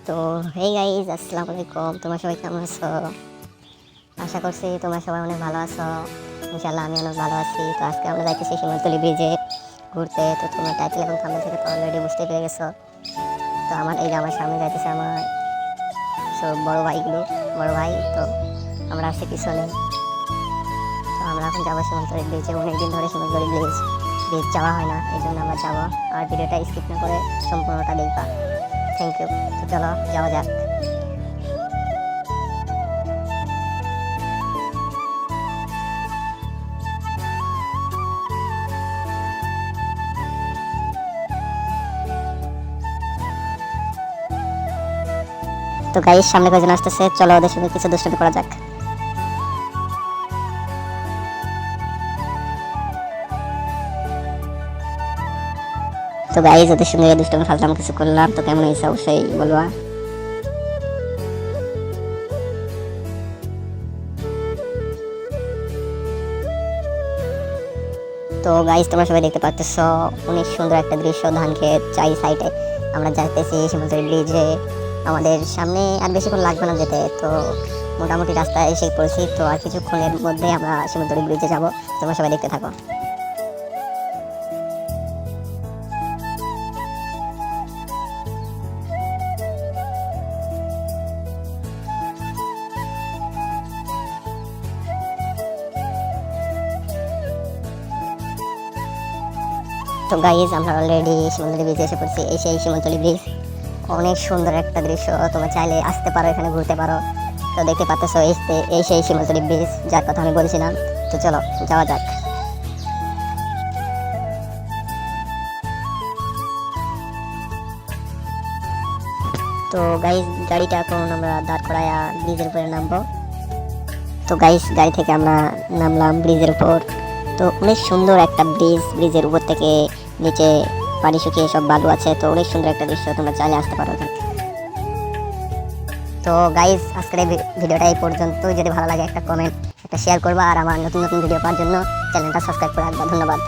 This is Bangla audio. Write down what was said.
তো হেই গাইজ, আসসালামু আলাইকুম। তোমরা সবাই কেমন আছো? আশা করছি তোমরা সবাই অনেক ভালো আছো। ইনশাল্লাহ আমি অনেক ভালো আছি। তো আজকে আমরা যাইতেছি শিমুলতলি ব্রিজে ঘুরতে। তো তোমরা টাইটেল এবং থাম্বনেল থেকে তো অলরেডি বুঝতে পেরে গেছো। তো আমার সামনে যাইতেছে আমার সব বড় ভাই। তো আমরা আছি পিছনে। তো আমরা এখন যাবো শিমুলতলি ব্রিজে। অনেকদিন ধরে শিমুলতলি ব্রিজ যাওয়া হয় না, এই জন্য আমরা যাবো। আর ভিডিওটা স্কিপ না করে সম্পূর্ণটা দেখবা। Thank you. তো চলো যাওয়া যাক। তো গাইস, সামনে কয়েকজন আসতেছে, চলো ওদের সঙ্গে কিছু দুষ্টামি করা যাক। তো গাইস, ওদের সঙ্গে দুষ্টামি ফাজলাম কিছু করলাম। তো কেমন হয়েছে অবশ্যই বলবা। তো গাইস, তোমরা সবাই দেখতে পাচ্ছ অনেক সুন্দর একটা দৃশ্য, ধান ক্ষেত চাই সাইডে। আমরা যাইতেছি শিমুলতলি ব্রিজে। আমাদের সামনে আর বেশিক্ষণ লাগবে না যেতে। তো মোটামুটি রাস্তায় এসে পড়েছি। তো আর কিছুক্ষণের মধ্যে আমরা শিমুলতলি ব্রিজে যাব। তোমরা সবাই দেখতে থাকো। তো গাইজ, আমরা অলরেডি শিমুলতলি ব্রিজে এসে পড়ছি। এই সেই শিমুলতলি ব্রিজ, অনেক সুন্দর একটা দৃশ্য। তোমরা চাইলে আসতে পারো, এখানে ঘুরতে পারো। তো দেখতে পাচ্ছ এই সেই শিমুলতলি ব্রিজ, যার কথা আমি বলছিলাম। তো চলো যাওয়া যাক। তো গাইজ, গাড়িটা এখন আমরা দাঁড় করায়া ব্রিজের উপরে নামবো। তো গাইজ, গাড়ি থেকে আমরা নামলাম ব্রিজের উপর। তো অনেক সুন্দর একটা ব্রিজের উপর থেকে নিচে পানি শুকিয়ে সব বালু আছে। তো অনেক সুন্দর একটা দৃশ্য, তোমরা চাইলে আসতে পারো। তো গাইজ, আজকের এই ভিডিওটা এই পর্যন্ত। যদি ভালো লাগে একটা কমেন্ট, একটা শেয়ার করবা। আর আমার নতুন নতুন ভিডিও পাওয়ার জন্য চ্যানেলটা সাবস্ক্রাইব করে রাখবা। ধন্যবাদ।